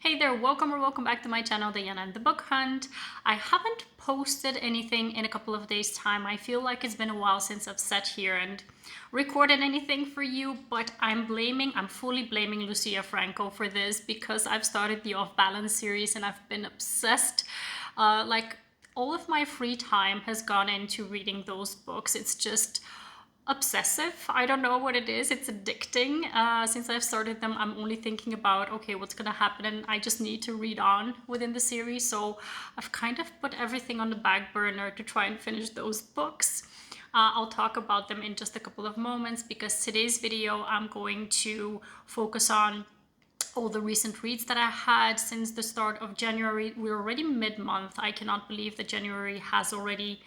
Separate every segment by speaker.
Speaker 1: Hey there, welcome or welcome back to my channel, Diana and the Book Hunt. I haven't posted anything in a couple of days' time. I feel like it's been a while since I've sat here and recorded anything for you, but I'm fully blaming Lucia Franco for this because I've started the Off Balance series and I've been obsessed. Like all of my free time has gone into reading those books. It's just obsessive. I don't know what it is. It's addicting. Since I've started them, I'm only thinking about, okay, what's gonna happen, and I just need to read on within the series. So I've kind of put everything on the back burner to try and finish those books. I'll talk about them in just a couple of moments because today's video I'm going to focus on all the recent reads that I had since the start of January. We're already mid-month. I cannot believe that January has already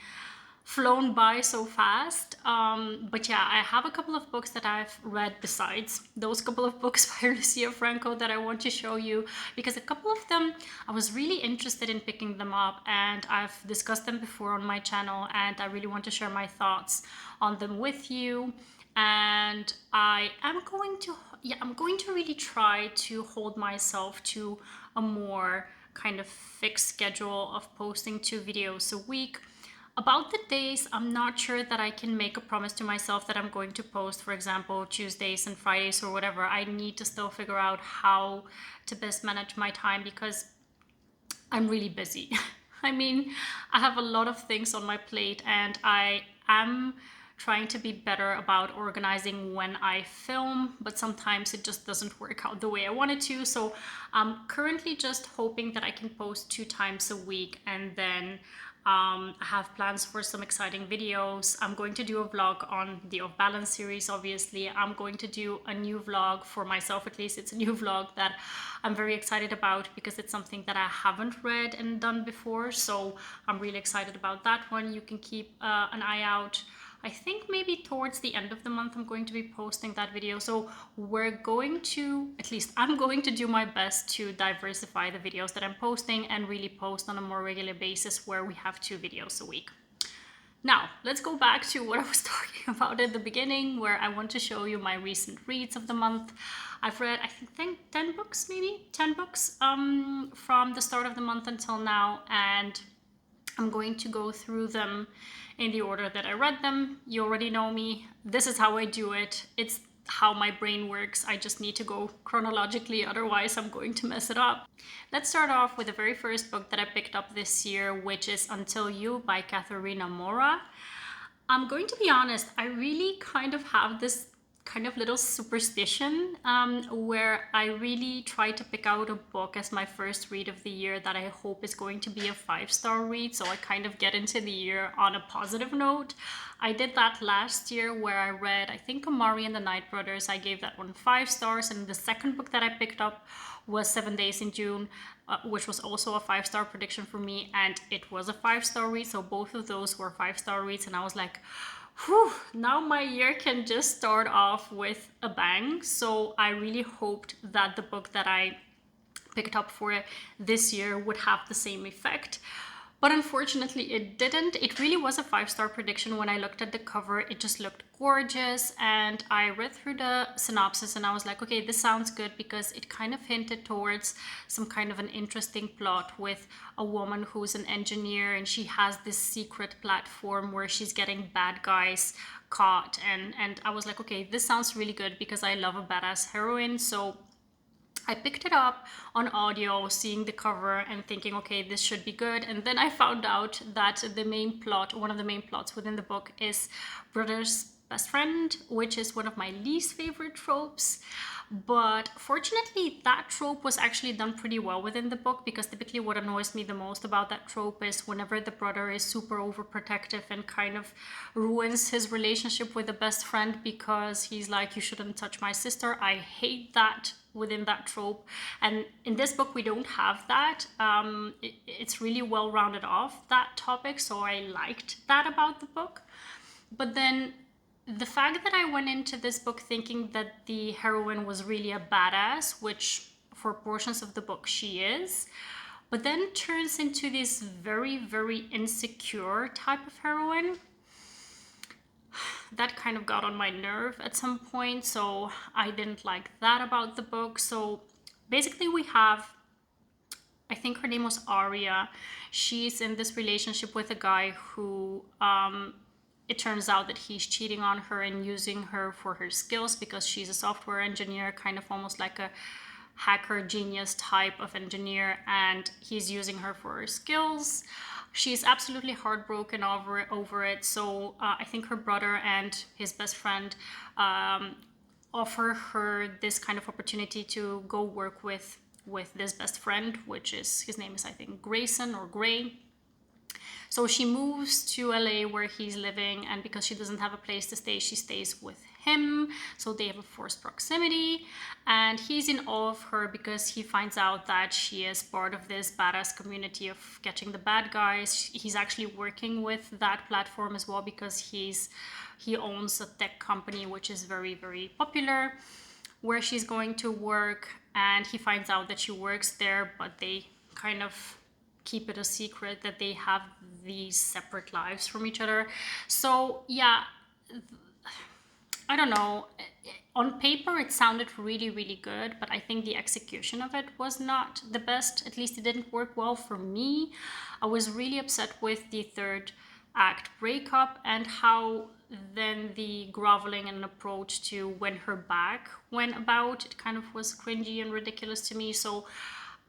Speaker 1: flown by so fast. But yeah, I have a couple of books that I've read besides those couple of books by Lucia Franco that I want to show you, because a couple of them I was really interested in picking them up, and I've discussed them before on my channel, and I really want to share my thoughts on them with you. And I'm going to really try to hold myself to a more kind of fixed schedule of posting 2 videos a week. About the days, I'm not sure that I can make a promise to myself that I'm going to post, for example, Tuesdays and Fridays or whatever. I need to still figure out how to best manage my time because I'm really busy. I mean, I have a lot of things on my plate, and I am trying to be better about organizing when I film, but sometimes it just doesn't work out the way I wanted to. So I'm currently just hoping that I can post 2 times a week, and then I have plans for some exciting videos. I'm going to do a vlog on the Off Balance series, obviously. I'm going to do a new vlog for myself, at least. It's a new vlog that I'm very excited about because it's something that I haven't read and done before. So I'm really excited about that one. You can keep an eye out. I think maybe towards the end of the month I'm going to be posting that video. So we're going to, at least I'm going to do my best to diversify the videos that I'm posting and really post on a more regular basis where we have 2 videos a week. Now, let's go back to what I was talking about at the beginning, where I want to show you my recent reads of the month. I've read, I think 10 books, maybe 10 books from the start of the month until now, and I'm going to go through them in the order that I read them. You already know me. This is how I do it. It's how my brain works. I just need to go chronologically, otherwise I'm going to mess it up. Let's start off with the very first book that I picked up this year, which is Until You by Catharina Maura. I'm going to be honest, I really kind of have this kind of little superstition where I really try to pick out a book as my first read of the year that I hope is going to be a 5-star read, so I kind of get into the year on a positive note. I did that last year where I read, I think, Maura and the Night Brothers. I gave that one 5 stars, and the second book that I picked up was 7 Days in June, which was also a 5-star prediction for me, and it was a 5-star read. So both of those were 5-star reads, and I was like, whew, now my year can just start off with a bang. So I really hoped that the book that I picked up for this year would have the same effect. But unfortunately it didn't. It really was a 5-star prediction. When I looked at the cover, it just looked gorgeous, and I read through the synopsis and I was like, okay, this sounds good, because it kind of hinted towards some kind of an interesting plot with a woman who's an engineer, and she has this secret platform where she's getting bad guys caught, and I was like, okay, this sounds really good because I love a badass heroine. So I picked it up on audio, seeing the cover and thinking, okay, this should be good. And then I found out that the main plot, one of the main plots within the book, is brother's best friend, which is one of my least favorite tropes. But fortunately, that trope was actually done pretty well within the book, because typically what annoys me the most about that trope is whenever the brother is super overprotective and kind of ruins his relationship with the best friend because he's like, you shouldn't touch my sister. I hate that within that trope, and in this book we don't have that. It's really well rounded off, that topic, so I liked that about the book. But then the fact that I went into this book thinking that the heroine was really a badass, which for portions of the book she is, but then turns into this very, very insecure type of heroine, that kind of got on my nerve at some point. So I didn't like that about the book. So basically we have I think her name was Aria. She's in this relationship with a guy who it turns out that he's cheating on her and using her for her skills because she's a software engineer, kind of almost like a hacker genius type of engineer, and he's using her for her skills. She's absolutely heartbroken over it. So I think her brother and his best friend offer her this kind of opportunity to go work with this best friend, which is, his name is, I think, Grayson or Gray. So she moves to LA where he's living, and because she doesn't have a place to stay, she stays with him. So they have a forced proximity, and he's in awe of her because he finds out that she is part of this badass community of catching the bad guys. He's actually working with that platform as well because he owns a tech company which is very, very popular, where she's going to work, and he finds out that she works there, but they kind of keep it a secret that they have these separate lives from each other. So yeah, I don't know. On paper, it sounded really, really good, but I think the execution of it was not the best. At least it didn't work well for me. I was really upset with the third act breakup and how then the groveling and approach to when her back went about. It kind of was cringy and ridiculous to me. So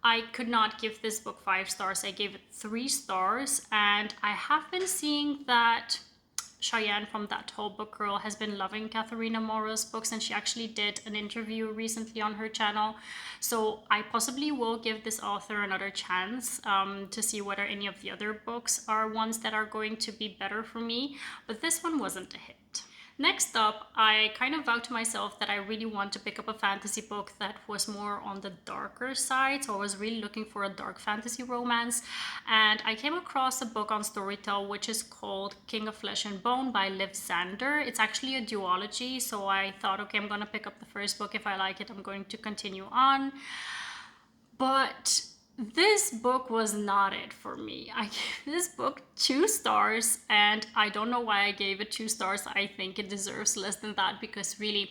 Speaker 1: I could not give this book 5 stars. I gave it 3 stars, and I have been seeing that Cheyenne from That Tall Book Girl has been loving Catharina Maura's books, and she actually did an interview recently on her channel. So I possibly will give this author another chance to see whether any of the other books are ones that are going to be better for me, but this one wasn't a hit. Next up, I kind of vowed to myself that I really want to pick up a fantasy book that was more on the darker side. So I was really looking for a dark fantasy romance. And I came across a book on Storytel, which is called King of Flesh and Bone by Zander. It's actually a duology. So I thought, okay, I'm going to pick up the first book. If I like it, I'm going to continue on. But this book was not it for me. I gave this book 2 stars, and I don't know why I gave it 2 stars. I think it deserves less than that because really,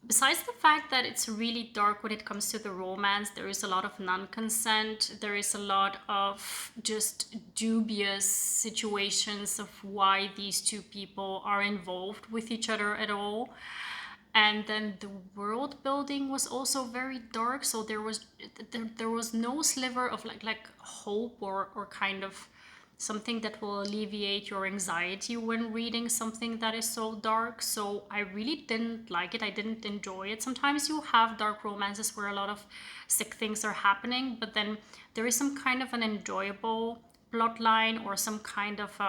Speaker 1: besides the fact that it's really dark when it comes to the romance, there is a lot of non-consent. There is a lot of just dubious situations of why these two people are involved with each other at all. And then the world building was also very dark, so there was no sliver of like hope or kind of something that will alleviate your anxiety when reading something that is so dark. So I really didn't like it. I didn't enjoy it. Sometimes you have dark romances where a lot of sick things are happening, but then there is some kind of an enjoyable plot line or some kind of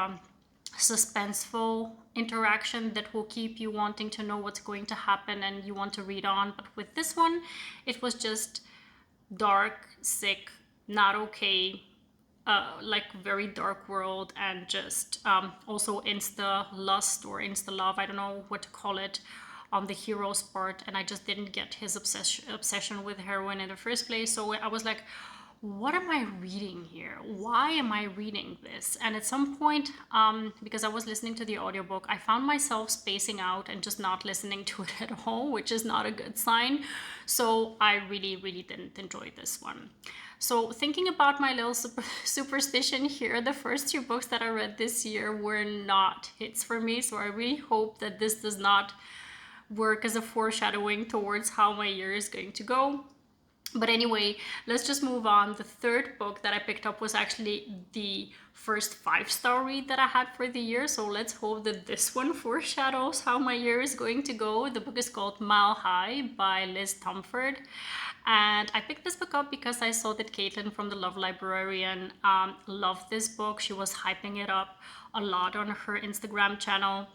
Speaker 1: suspenseful interaction that will keep you wanting to know what's going to happen and you want to read on. But with this one, it was just dark, sick, not okay, like very dark world, and just also insta lust or insta love, I don't know what to call it, on the hero's part. And I just didn't get his obsession with heroin in the first place. So I was like, what am I reading here? Why am I reading this? And at some point, because I was listening to the audiobook, I found myself spacing out and just not listening to it at all, which is not a good sign. So I really, really didn't enjoy this one. So thinking about my little superstition here, the first 2 books that I read this year were not hits for me. So I really hope that this does not work as a foreshadowing towards how my year is going to go. But anyway, let's just move on. The third book that I picked up was actually the first 5-star read that I had for the year. So let's hope that this one foreshadows how my year is going to go. The book is called Mile High by Liz Tomforde. And I picked this book up because I saw that Caitlin from the Love Librarian loved this book. She was hyping it up a lot on her Instagram channel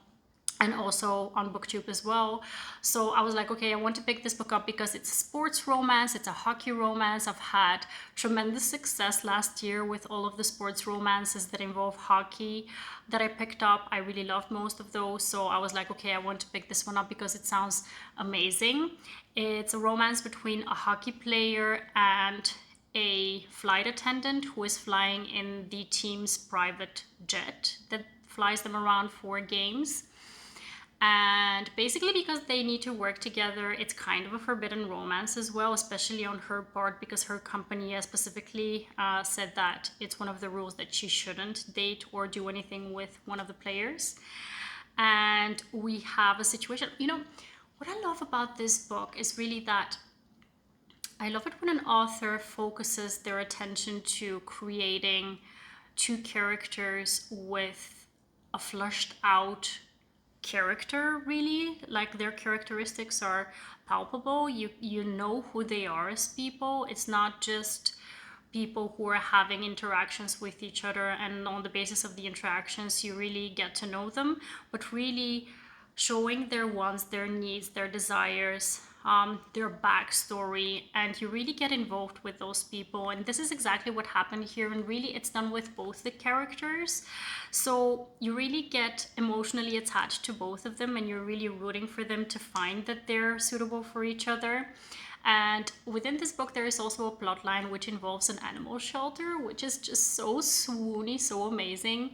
Speaker 1: and also on BookTube as well. So I was like, okay, I want to pick this book up because it's a sports romance, it's a hockey romance. I've had tremendous success last year with all of the sports romances that involve hockey that I picked up. I really loved most of those. So I was like, okay, I want to pick this one up because it sounds amazing. It's a romance between a hockey player and a flight attendant who is flying in the team's private jet that flies them around for games. And basically because they need to work together, it's kind of a forbidden romance as well, especially on her part, because her company has specifically said that it's one of the rules that she shouldn't date or do anything with one of the players. And we have a situation, you know, what I love about this book is really that I love it when an author focuses their attention to creating two characters with a flushed out character, really. Like their characteristics are palpable. You know who they are as people. It's not just people who are having interactions with each other, and on the basis of the interactions you really get to know them, but really showing their wants, their needs, their desires, their backstory, and you really get involved with those people. And this is exactly what happened here, and really it's done with both the characters. So you really get emotionally attached to both of them, and you're really rooting for them to find that they're suitable for each other. And within this book, there is also a plot line which involves an animal shelter, which is just so swoony, so amazing.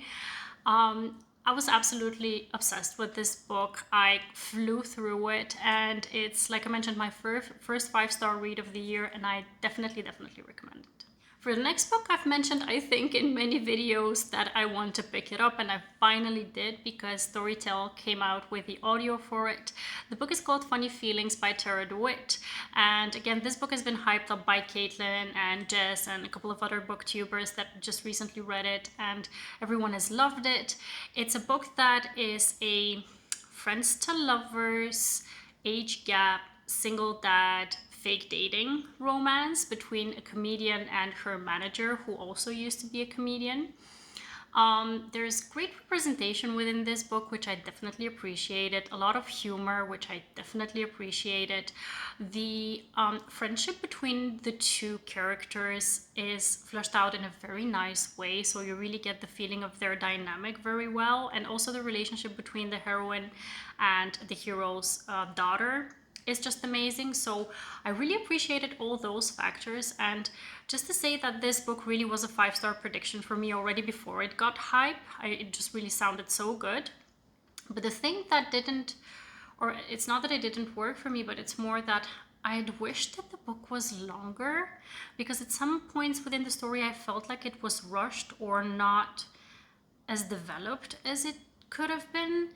Speaker 1: I was absolutely obsessed with this book. I flew through it, and it's, like I mentioned, my first 5-star read of the year, and I definitely recommend it. For the next book, I've mentioned, I think, in many videos that I want to pick it up, and I finally did, because Storytel came out with the audio for it. The book is called Funny Feelings by Tarah Dewitt, and again, this book has been hyped up by Caitlin and Jess and a couple of other booktubers that just recently read it, and everyone has loved it. It's a book that is a friends to lovers, age gap, single dad, fake dating romance between a comedian and her manager, who also used to be a comedian. There's great representation within this book, which I definitely appreciated. A lot of humor, which I definitely appreciated. The friendship between the two characters is fleshed out in a very nice way, so you really get the feeling of their dynamic very well. And also the relationship between the heroine and the hero's daughter is just amazing. So I really appreciated all those factors. And just to say that this book really was a 5-star prediction for me already before it got hype. It just really sounded so good. But the thing that didn't, or it's not that it didn't work for me, but it's more that I'd wished that the book was longer, because at some points within the story I felt like it was rushed or not as developed as it could have been.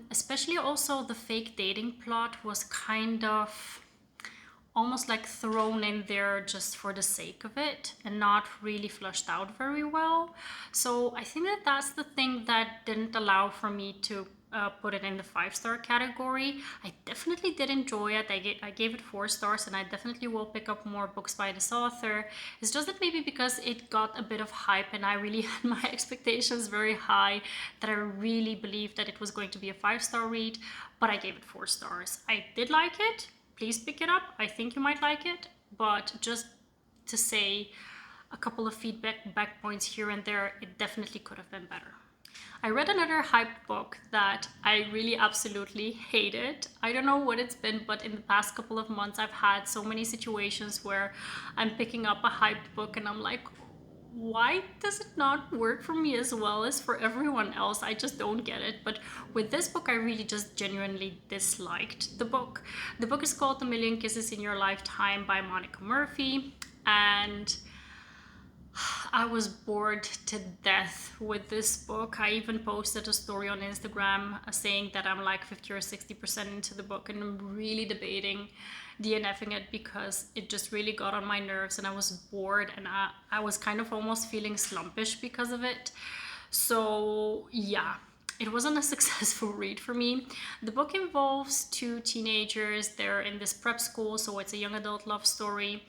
Speaker 1: Especially also the fake dating plot was kind of almost like thrown in there just for the sake of it and not really flushed out very well. So I think that that's the thing that didn't allow for me to put it in the 5-star category. I definitely did enjoy it. I gave it 4 stars, and I definitely will pick up more books by this author. It's just that maybe because it got a bit of hype and I really had my expectations very high, that I really believed that it was going to be a 5-star read, but I gave it 4 stars. I did like it. Please pick it up. I think you might like it, but just to say a couple of feedback points here and there, it definitely could have been better. I read another hyped book that I really absolutely hated. I don't know what it's been, but in the past couple of months I've had so many situations where I'm picking up a hyped book and I'm like, why does it not work for me as well as for everyone else? I just don't get it. But with this book, I really just genuinely disliked the book. The book is called A Million Kisses in Your Lifetime by Monica Murphy, and I was bored to death with this book. I even posted a story on Instagram saying that I'm like 50 or 60% into the book, and I'm really debating DNFing it because it just really got on my nerves and I was bored, and I was kind of almost feeling slumpish because of it. So yeah, it wasn't a successful read for me. The book involves 2 teenagers. They're in this prep school, so it's a young adult love story,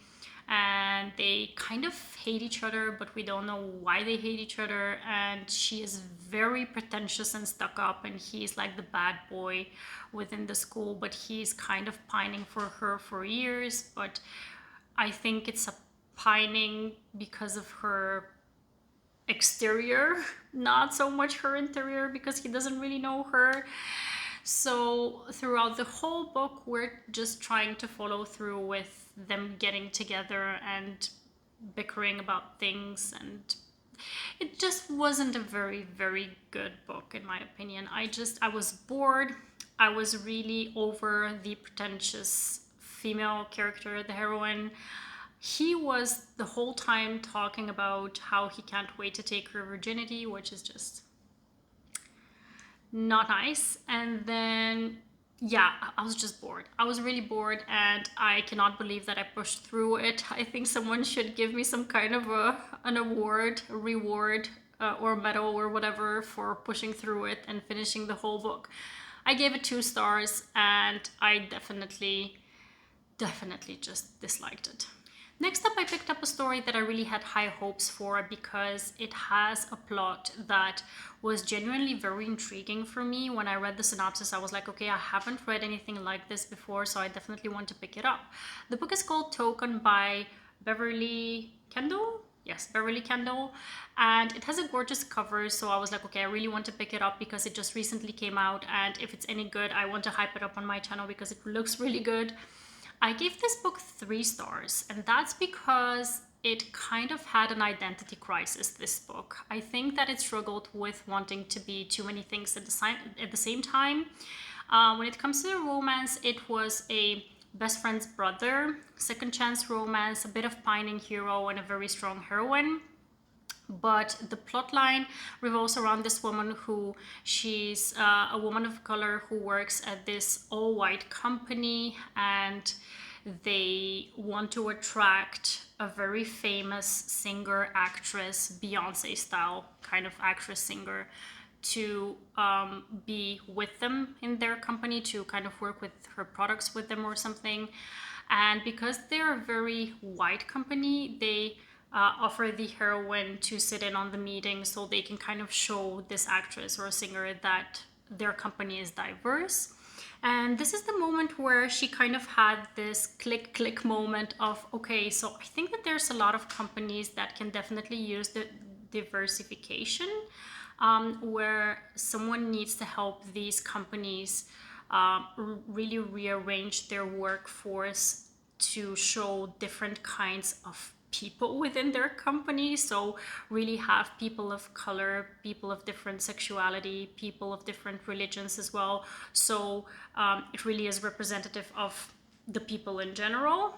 Speaker 1: and they kind of hate each other, but we don't know why they hate each other. And she is very pretentious and stuck up, and he's like the bad boy within the school, but he's kind of pining for her for years. But I think it's a pining because of her exterior, not so much her interior, because he doesn't really know her. So throughout the whole book, we're just trying to follow through with them getting together and bickering about things and it just wasn't a very good book in my opinion. I was bored. I was really over the pretentious female character, the heroine. He was the whole time talking about how he can't wait to take her virginity, which is just not nice. And then, yeah, I was just bored. I was really bored, and I cannot believe that I pushed through it. I think someone should give me some kind of an award, a reward, or medal or whatever for pushing through it and finishing the whole book. I gave it 2 stars, and I definitely just disliked it. Next up, I picked up a story that I really had high hopes for because it has a plot that was genuinely very intriguing for me. When I read the synopsis, I was like, okay, I haven't read anything like this before, so I definitely want to pick it up. The book is called Token by Beverly Kendall. Yes, Beverly Kendall. And it has a gorgeous cover, so I was like, okay, I really want to pick it up because it just recently came out, and if it's any good, I want to hype it up on my channel because it looks really good. I gave this book 3 stars, and that's because it kind of had an identity crisis, this book. I think that it struggled with wanting to be too many things at the same time. When it comes to the romance, it was a best friend's brother, second chance romance, a bit of pining hero and a very strong heroine. But the plot line revolves around this woman she's a woman of color who works at this all-white company, and they want to attract a very famous singer, actress, Beyonce style kind of actress, singer, to be with them in their company, to kind of work with her products with them or something. And because they're a very white company, they offer the heroine to sit in on the meeting so they can kind of show this actress or singer that their company is diverse. And this is the moment where she kind of had this click moment of, okay, so I think that there's a lot of companies that can definitely use the diversification, where someone needs to help these companies really rearrange their workforce to show different kinds of people within their company. So really have people of color, people of different sexuality, people of different religions as well. So it really is representative of the people in general.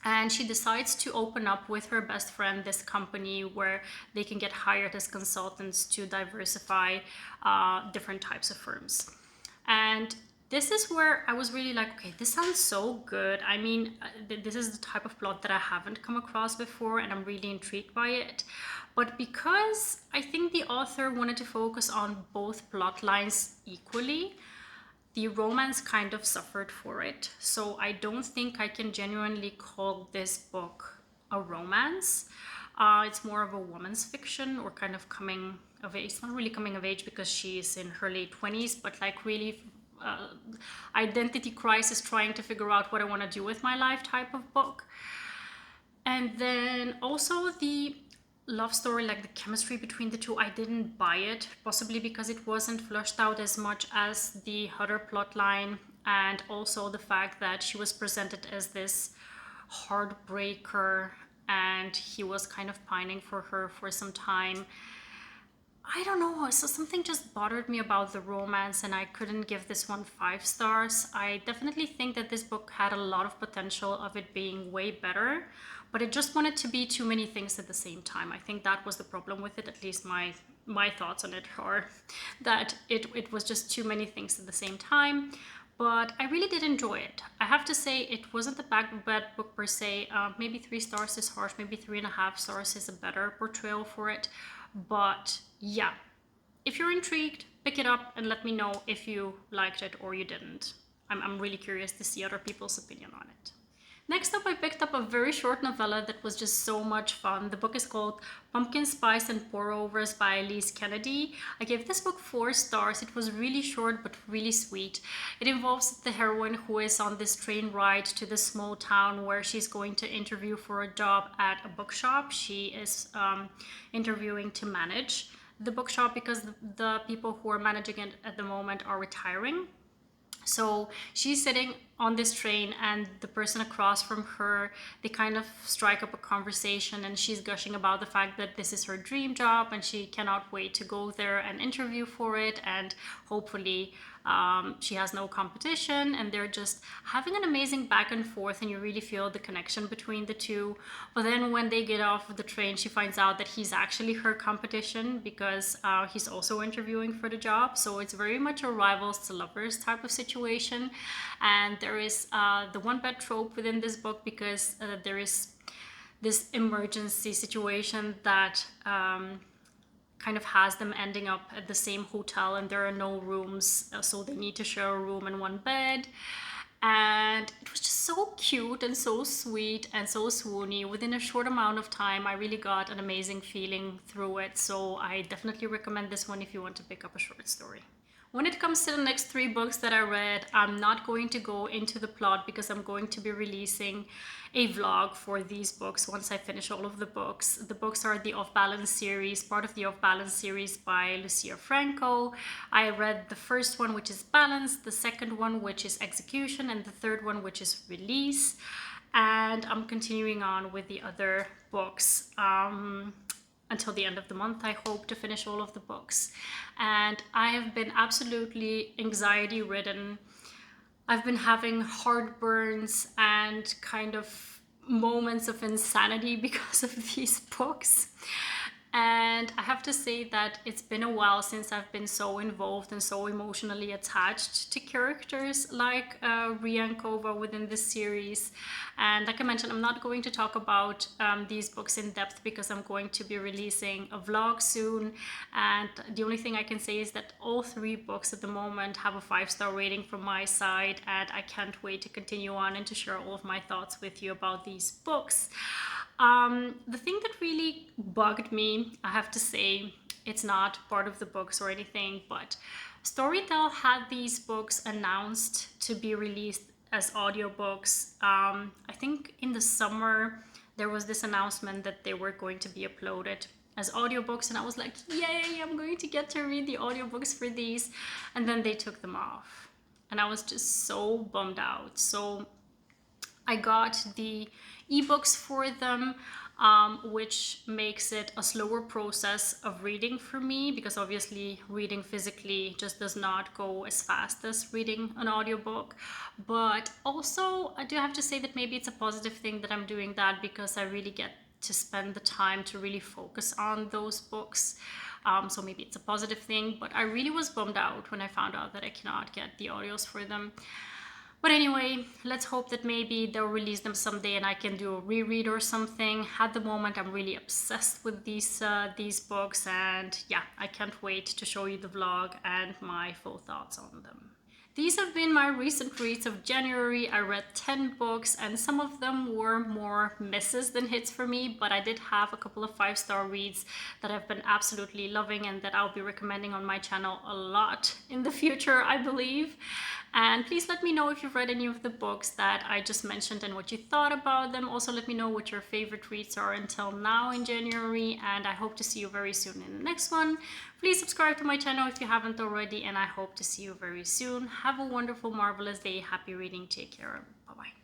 Speaker 1: And she decides to open up with her best friend this company where they can get hired as consultants to diversify different types of firms. And this is where I was really like, okay, this sounds so good. I mean, this is the type of plot that I haven't come across before, and I'm really intrigued by it. But because I think the author wanted to focus on both plot lines equally, the romance kind of suffered for it. So I don't think I can genuinely call this book a romance. It's more of a woman's fiction, or kind of coming of age. It's not really coming of age because she's in her late 20s, but like really identity crisis, trying to figure out what I want to do with my life type of book. And then also the love story, like the chemistry between the two, I didn't buy it, possibly because it wasn't flushed out as much as the other plot line, and also the fact that she was presented as this heartbreaker and he was kind of pining for her for some time. I don't know, so something just bothered me about the romance, and I couldn't give this one 5 stars. I definitely think that this book had a lot of potential of it being way better, but it just wanted to be too many things at the same time. I think that was the problem with it, at least my thoughts on it are that it was just too many things at the same time. But I really did enjoy it. I have to say it wasn't a bad book per se. Maybe 3 stars is harsh, maybe 3.5 stars is a better portrayal for it. But yeah, if you're intrigued, pick it up and let me know if you liked it or you didn't. I'm really curious to see other people's opinion on it. Next up, I picked up a very short novella that was just so much fun. The book is called Pumpkin Spice and Pour-Overs by Elise. I gave this book 4 stars. It was really short but really sweet. It involves the heroine who is on this train ride to this small town where she's going to interview for a job at a bookshop. She is interviewing to manage the bookshop because the people who are managing it at the moment are retiring. So she's sitting on this train, and the person across from her, they kind of strike up a conversation, and she's gushing about the fact that this is her dream job and she cannot wait to go there and interview for it, and hopefully she has no competition, and they're just having an amazing back and forth, and you really feel the connection between the two. But then when they get off of the train, she finds out that he's actually her competition, because he's also interviewing for the job. So it's very much a rivals to lovers type of situation. And there is the one bed trope within this book, because there is this emergency situation that kind of has them ending up at the same hotel, and there are no rooms, so they need to share a room and one bed. And it was just so cute and so sweet and so swoony. Within a short amount of time, I really got an amazing feeling through it. So I definitely recommend this one if you want to pick up a short story. When it comes to the next 3 books that I read, I'm not going to go into the plot, because I'm going to be releasing a vlog for these books once I finish all of the books. The books are the Off Balance series, part of the Off Balance series by Lucia Franco. I read the first one, which is Balance, the second one, which is Execution, and the third one, which is Release. And I'm continuing on with the other books. Until the end of the month, I hope to finish all of the books. And I have been absolutely anxiety ridden. I've been having heartburns and kind of moments of insanity because of these books. And I have to say that it's been a while since I've been so involved and so emotionally attached to characters like Riankova within this series. And like I mentioned, I'm not going to talk about these books in depth, because I'm going to be releasing a vlog soon. And the only thing I can say is that all 3 books at the moment have a 5-star rating from my side, and I can't wait to continue on and to share all of my thoughts with you about these books. The thing that really bugged me, I have to say, it's not part of the books or anything, but Storytel had these books announced to be released as audiobooks. I think in the summer there was this announcement that they were going to be uploaded as audiobooks, and I was like, yay, I'm going to get to read the audiobooks for these. And then they took them off, and I was just so bummed out. So I got the ebooks for them, which makes it a slower process of reading for me, because obviously reading physically just does not go as fast as reading an audiobook. But also I do have to say that maybe it's a positive thing that I'm doing that, because I really get to spend the time to really focus on those books. So maybe it's a positive thing, but I really was bummed out when I found out that I cannot get the audios for them. But anyway, let's hope that maybe they'll release them someday and I can do a reread or something. At the moment, I'm really obsessed with these books, and yeah, I can't wait to show you the vlog and my full thoughts on them. These have been my recent reads of January. I read 10 books, and some of them were more misses than hits for me, but I did have a couple of 5-star reads that I've been absolutely loving and that I'll be recommending on my channel a lot in the future, I believe. And please let me know if you've read any of the books that I just mentioned and what you thought about them. Also, let me know what your favorite reads are until now in January, and I hope to see you very soon in the next one. Please subscribe to my channel if you haven't already, and I hope to see you very soon. Have a wonderful, marvelous day. Happy reading. Take care. Bye-bye.